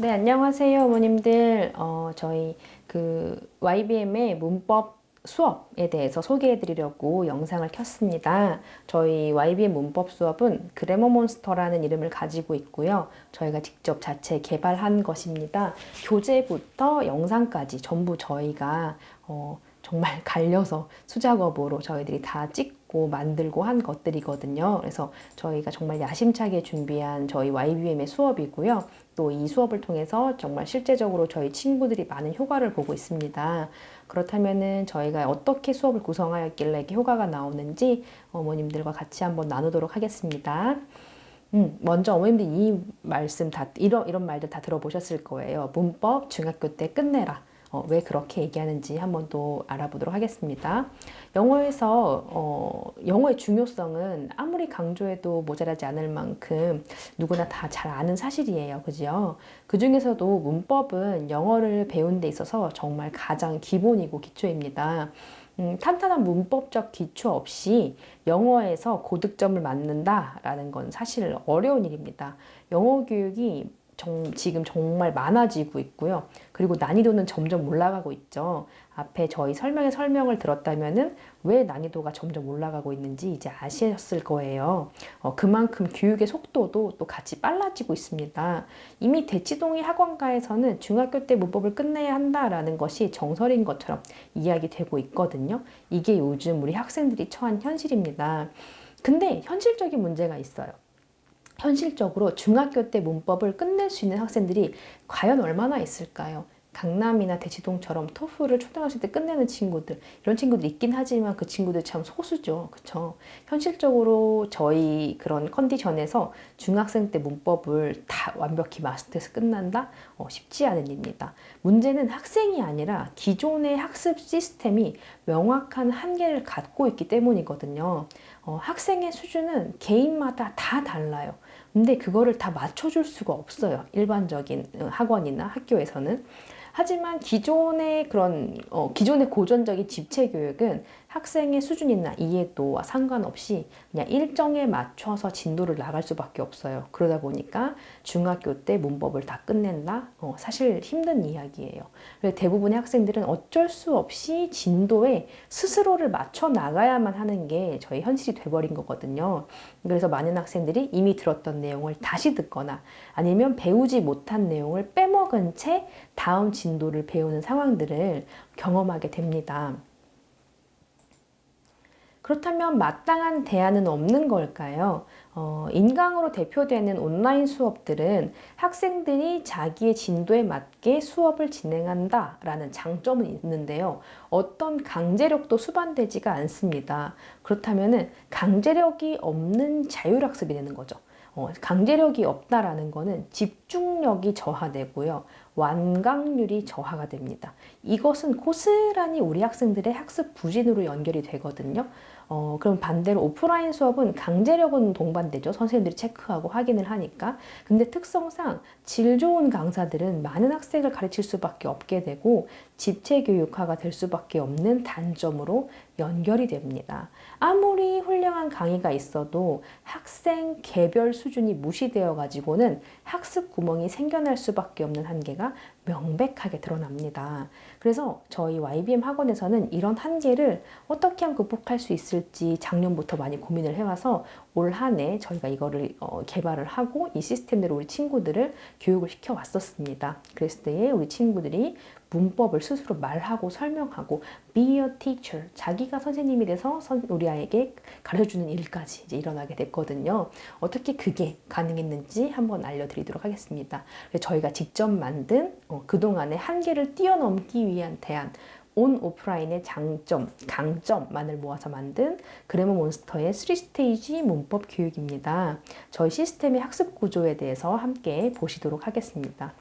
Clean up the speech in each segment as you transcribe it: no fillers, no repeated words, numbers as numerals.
네, 안녕하세요, 어머님들. 저희 YBM의 문법 수업에 대해서 소개해 드리려고 영상을 켰습니다. 저희 YBM 문법 수업은 그래머 몬스터라는 이름을 가지고 있고요. 저희가 직접 자체 개발한 것입니다. 교재부터 영상까지 전부 저희가 정말 갈려서 수작업으로 저희들이 다 찍고 만들고 한 것들이거든요. 그래서 저희가 정말 야심차게 준비한 저희 YBM의 수업이고요. 또 이 수업을 통해서 정말 실제적으로 저희 친구들이 많은 효과를 보고 있습니다. 그렇다면은 저희가 어떻게 수업을 구성하였길래 이렇게 효과가 나오는지 어머님들과 같이 한번 나누도록 하겠습니다. 먼저 어머님들 이 말씀 이런 말들 다 들어보셨을 거예요. 문법 중학교 때 끝내라. 왜 그렇게 얘기하는지 한번 또 알아보도록 하겠습니다. 영어의 중요성은 아무리 강조해도 모자라지 않을 만큼 누구나 다 잘 아는 사실이에요. 그죠? 그 중에서도 문법은 영어를 배우는 데 있어서 정말 가장 기본이고 기초입니다. 탄탄한 문법적 기초 없이 영어에서 고득점을 맞는다라는 건 사실 어려운 일입니다. 영어 교육이 지금 정말 많아지고 있고요. 그리고 난이도는 점점 올라가고 있죠. 앞에 저희 설명을 들었다면은 왜 난이도가 점점 올라가고 있는지 이제 아셨을 거예요. 그만큼 교육의 속도도 또 같이 빨라지고 있습니다. 이미 대치동의 학원가에서는 중학교 때 문법을 끝내야 한다라는 것이 정설인 것처럼 이야기되고 있거든요. 이게 요즘 우리 학생들이 처한 현실입니다. 근데 현실적인 문제가 있어요. 현실적으로 중학교 때 문법을 끝낼 수 있는 학생들이 과연 얼마나 있을까요? 강남이나 대치동처럼 토플을 초등학생 때 끝내는 친구들, 이런 친구들 있긴 하지만 그 친구들 참 소수죠. 그쵸? 현실적으로 저희 그런 컨디션에서 중학생 때 문법을 다 완벽히 마스터해서 끝난다? 쉽지 않은 일입니다. 문제는 학생이 아니라 기존의 학습 시스템이 명확한 한계를 갖고 있기 때문이거든요. 학생의 수준은 개인마다 다 달라요. 근데 그거를 다 맞춰줄 수가 없어요. 일반적인 학원이나 학교에서는. 하지만 기존의 고전적인 집체 교육은 학생의 수준이나 이해도와 상관없이 그냥 일정에 맞춰서 진도를 나갈 수밖에 없어요. 그러다 보니까 중학교 때 문법을 다 끝낸다? 사실 힘든 이야기예요. 그래서 대부분의 학생들은 어쩔 수 없이 진도에 스스로를 맞춰 나가야만 하는 게 저희 현실이 돼버린 거거든요. 그래서 많은 학생들이 이미 들었던 내용을 다시 듣거나 아니면 배우지 못한 내용을 빼먹은 채 다음 진도를 배우는 상황들을 경험하게 됩니다. 그렇다면 마땅한 대안은 없는 걸까요? 인강으로 대표되는 온라인 수업들은 학생들이 자기의 진도에 맞게 수업을 진행한다라는 장점은 있는데요. 어떤 강제력도 수반되지가 않습니다. 그렇다면 강제력이 없는 자율학습이 되는 거죠. 강제력이 없다라는 거는 집중력이 저하되고요. 완강률이 저하가 됩니다. 이것은 고스란히 우리 학생들의 학습 부진으로 연결이 되거든요. 그럼 반대로 오프라인 수업은 강제력은 동반되죠. 선생님들이 체크하고 확인을 하니까. 근데 특성상 질 좋은 강사들은 많은 학생을 가르칠 수밖에 없게 되고 집체 교육화가 될 수밖에 없는 단점으로 연결이 됩니다. 아무리 훌륭한 강의가 있어도 학생 개별 수준이 무시되어 가지고는 학습 구멍이 생겨날 수밖에 없는 한계가 명백하게 드러납니다. 그래서 저희 YBM 학원에서는 이런 한계를 어떻게 하면 극복할 수 있을지 작년부터 많이 고민을 해와서 올 한 해 저희가 이거를 개발을 하고 이 시스템대로 우리 친구들을 교육을 시켜왔었습니다. 그랬을 때에 우리 친구들이 문법을 스스로 말하고 설명하고 be a teacher, 자기가 선생님이 돼서 우리 아이에게 가르쳐주는 일까지 이제 일어나게 됐거든요. 어떻게 그게 가능했는지 한번 알려드리도록 하겠습니다. 저희가 직접 만든 그동안의 한계를 뛰어넘기 위한 대안, 온 오프라인의 장점, 강점만을 모아서 만든 그래머 몬스터의 3스테이지 문법 교육입니다. 저희 시스템의 학습 구조에 대해서 함께 보시도록 하겠습니다.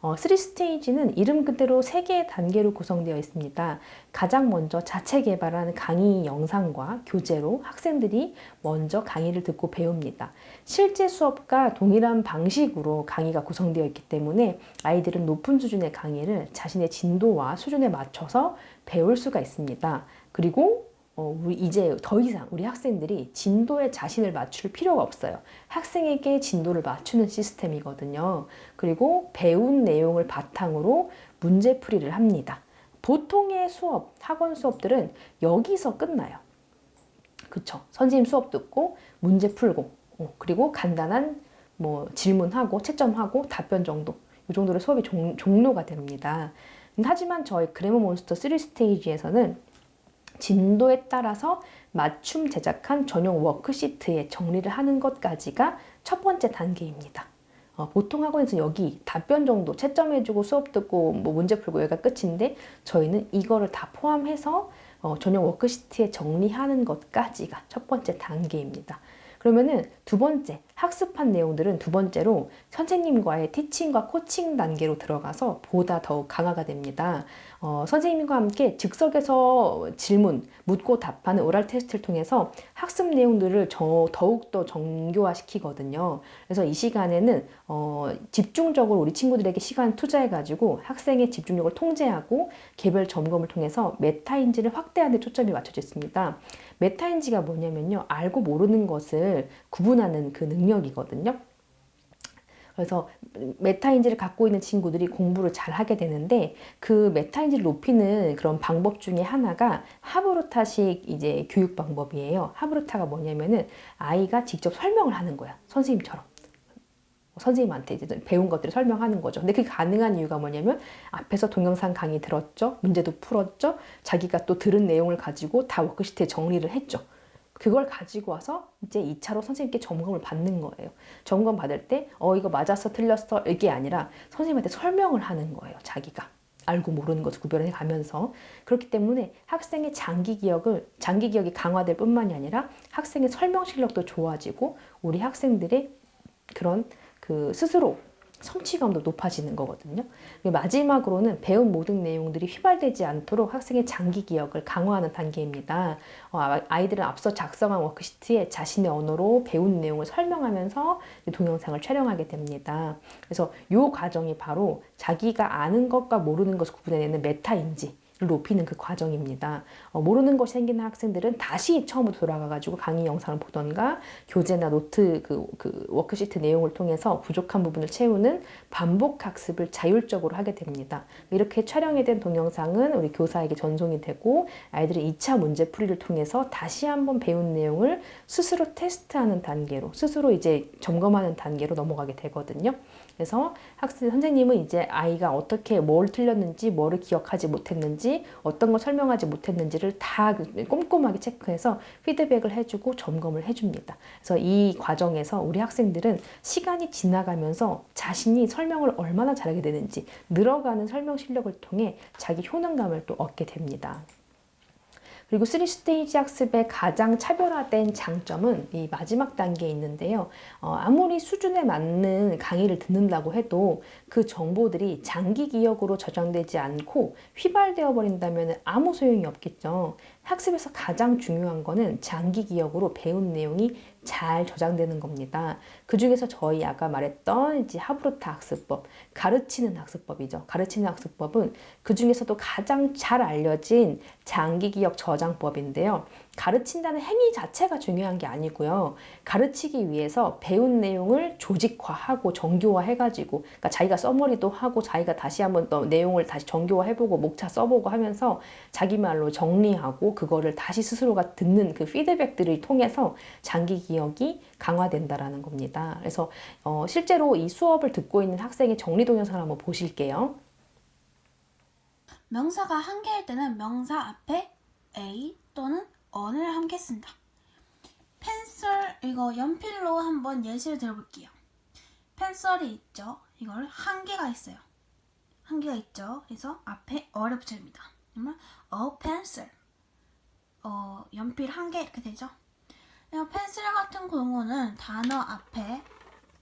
3스테이지는 이름 그대로 3개의 단계로 구성되어 있습니다. 가장 먼저 자체 개발한 강의 영상과 교재로 학생들이 먼저 강의를 듣고 배웁니다. 실제 수업과 동일한 방식으로 강의가 구성되어 있기 때문에 아이들은 높은 수준의 강의를 자신의 진도와 수준에 맞춰서 배울 수가 있습니다. 그리고 이제 더 이상 우리 학생들이 진도에 자신을 맞출 필요가 없어요. 학생에게 진도를 맞추는 시스템이거든요. 그리고 배운 내용을 바탕으로 문제풀이를 합니다. 보통의 수업, 학원 수업들은 여기서 끝나요. 그쵸? 선생님 수업 듣고 문제 풀고 그리고 간단한 뭐 질문하고 채점하고 답변 정도, 이 정도로 수업이 종료가 됩니다. 하지만 저희 그래머 몬스터 3스테이지에서는 진도에 따라서 맞춤 제작한 전용 워크시트에 정리를 하는 것까지가 첫 번째 단계입니다. 보통 학원에서 여기 답변 정도 채점해주고 수업 듣고 뭐 문제 풀고 여기가 끝인데, 저희는 이거를 다 포함해서 전용 워크시트에 정리하는 것까지가 첫 번째 단계입니다. 그러면은 두 번째, 학습한 내용들은 두 번째로 선생님과의 티칭과 코칭 단계로 들어가서 보다 더욱 강화가 됩니다. 선생님과 함께 즉석에서 질문, 묻고 답하는 오랄 테스트를 통해서 학습 내용들을 더욱더 정교화시키거든요. 그래서 이 시간에는 집중적으로 우리 친구들에게 시간 투자해가지고 학생의 집중력을 통제하고 개별 점검을 통해서 메타인지를 확대하는 데 초점이 맞춰져 있습니다. 메타인지가 뭐냐면요, 알고 모르는 것을 구분하는 그 능력이거든요. 그래서 메타인지를 갖고 있는 친구들이 공부를 잘 하게 되는데, 그 메타인지를 높이는 그런 방법 중에 하나가 하브루타식 이제 교육 방법이에요. 하브루타가 뭐냐면은 아이가 직접 설명을 하는 거야. 선생님처럼. 선생님한테 이제 배운 것들을 설명하는 거죠. 근데 그게 가능한 이유가 뭐냐면 앞에서 동영상 강의 들었죠. 문제도 풀었죠. 자기가 또 들은 내용을 가지고 다 워크시트에 정리를 했죠. 그걸 가지고 와서 이제 2차로 선생님께 점검을 받는 거예요. 점검 받을 때 이거 맞았어 틀렸어 이게 아니라 선생님한테 설명을 하는 거예요. 자기가 알고 모르는 것을 구별해 가면서. 그렇기 때문에 학생의 장기 기억이 강화될 뿐만이 아니라 학생의 설명 실력도 좋아지고 우리 학생들의 그런 그 스스로 성취감도 높아지는 거거든요. 마지막으로는 배운 모든 내용들이 휘발되지 않도록 학생의 장기 기억을 강화하는 단계입니다. 아이들은 앞서 작성한 워크시트에 자신의 언어로 배운 내용을 설명하면서 동영상을 촬영하게 됩니다. 그래서 이 과정이 바로 자기가 아는 것과 모르는 것을 구분해내는 메타인지 높이는 그 과정입니다. 모르는 것이 생기는 학생들은 다시 처음으로 돌아가가지고 강의 영상을 보던가 교재나 노트 그 워크시트 내용을 통해서 부족한 부분을 채우는 반복 학습을 자율적으로 하게 됩니다. 이렇게 촬영이 된 동영상은 우리 교사에게 전송이 되고 아이들이 2차 문제풀이를 통해서 다시 한번 배운 내용을 스스로 테스트하는 단계로, 스스로 이제 점검하는 단계로 넘어가게 되거든요. 그래서 선생님은 이제 아이가 어떻게 뭘 틀렸는지, 뭐를 기억하지 못했는지, 어떤 걸 설명하지 못했는지를 다 꼼꼼하게 체크해서 피드백을 해주고 점검을 해줍니다. 그래서 이 과정에서 우리 학생들은 시간이 지나가면서 자신이 설명을 얼마나 잘하게 되는지, 늘어가는 설명 실력을 통해 자기 효능감을 또 얻게 됩니다. 그리고 3스테이지 학습의 가장 차별화된 장점은 이 마지막 단계에 있는데요. 아무리 수준에 맞는 강의를 듣는다고 해도 그 정보들이 장기 기억으로 저장되지 않고 휘발되어 버린다면 아무 소용이 없겠죠. 학습에서 가장 중요한 거는 장기 기억으로 배운 내용이 잘 저장되는 겁니다. 그 중에서 저희 아까 말했던 이제 하브루타 학습법, 가르치는 학습법이죠. 가르치는 학습법은 그 중에서도 가장 잘 알려진 장기 기억 저장법인데요. 가르친다는 행위 자체가 중요한 게 아니고요. 가르치기 위해서 배운 내용을 조직화하고 정교화해가지고, 그러니까 자기가 써머리도 하고 자기가 다시 한번 또 내용을 다시 정교화해보고 목차 써보고 하면서 자기 말로 정리하고 그거를 다시 스스로가 듣는 그 피드백들을 통해서 장기 기억이 강화된다라는 겁니다. 그래서 실제로 이 수업을 듣고 있는 학생의 정리 동영상을 한번 보실게요. 명사가 한 개일 때는 명사 앞에 a 또는 on을 함께 쓴다. 펜슬, 이거 연필로 한번 예시를 들어볼게요. 펜슬이 있죠. 이걸 한 개가 있어요. 한 개가 있죠. 그래서 앞에 어를 붙여줍니다. 그러면 a pencil, 연필 한 개 이렇게 되죠. 펜슬 같은 경우는 단어 앞에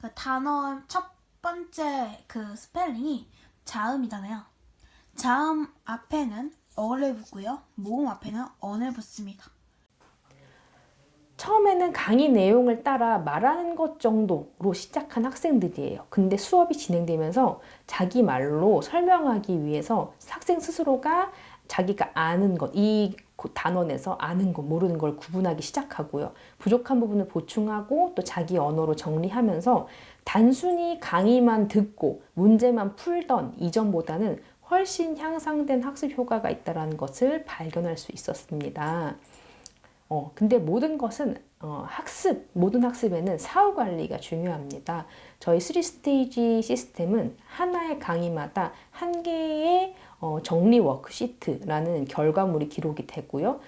그 단어 첫 번째 그 스펠링이 자음이잖아요. 자음 앞에는 어를 붙고요. 모음 앞에는 on을 붙습니다. 처음에는 강의 내용을 따라 말하는 것 정도로 시작한 학생들이에요. 근데 수업이 진행되면서 자기 말로 설명하기 위해서 학생 스스로가 자기가 아는 것, 이 그 단원에서 아는 거, 모르는 걸 구분하기 시작하고요. 부족한 부분을 보충하고 또 자기 언어로 정리하면서 단순히 강의만 듣고 문제만 풀던 이전보다는 훨씬 향상된 학습 효과가 있다는 것을 발견할 수 있었습니다. 근데 모든 것은 모든 학습에는 사후 관리가 중요합니다. 저희 3스테이지 시스템은 하나의 강의마다 한 개의 정리 워크시트라는 결과물이 기록이 되고요.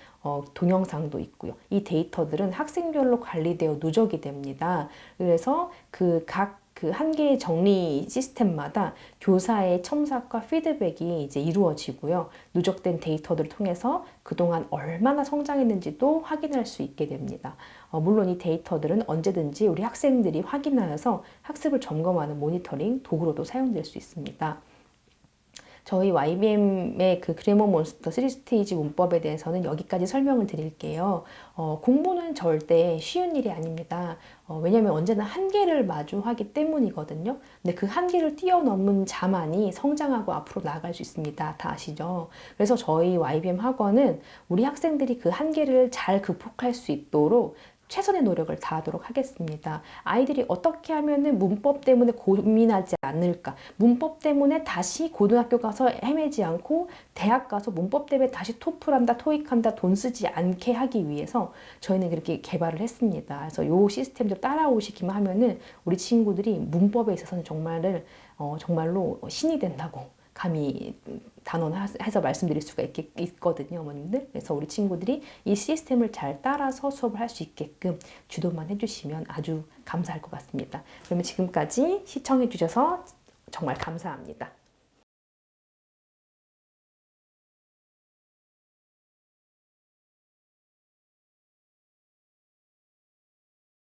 동영상도 있고요. 이 데이터들은 학생별로 관리되어 누적이 됩니다. 그래서 그 한 개의 정리 시스템마다 교사의 첨삭과 피드백이 이제 이루어지고요. 누적된 데이터들을 통해서 그동안 얼마나 성장했는지도 확인할 수 있게 됩니다. 물론 이 데이터들은 언제든지 우리 학생들이 확인하여서 학습을 점검하는 모니터링 도구로도 사용될 수 있습니다. 저희 YBM의 그 그래머 몬스터 3스테이지 문법에 대해서는 여기까지 설명을 드릴게요. 공부는 절대 쉬운 일이 아닙니다. 왜냐하면 언제나 한계를 마주하기 때문이거든요. 근데 그 한계를 뛰어넘은 자만이 성장하고 앞으로 나아갈 수 있습니다. 다 아시죠? 그래서 저희 YBM 학원은 우리 학생들이 그 한계를 잘 극복할 수 있도록 최선의 노력을 다하도록 하겠습니다. 아이들이 어떻게 하면은 문법 때문에 고민하지 않을까? 문법 때문에 다시 고등학교 가서 헤매지 않고 대학 가서 문법 때문에 다시 토플한다, 토익한다, 돈 쓰지 않게 하기 위해서 저희는 그렇게 개발을 했습니다. 그래서 이 시스템도 따라오시기만 하면은 우리 친구들이 문법에 있어서는 정말로 신이 된다고 감히 단언해서 말씀드릴 수가 있거든요, 어머님들. 그래서 우리 친구들이 이 시스템을 잘 따라서 수업을 할 수 있게끔 주도만 해주시면 아주 감사할 것 같습니다. 그러면 지금까지 시청해 주셔서 정말 감사합니다.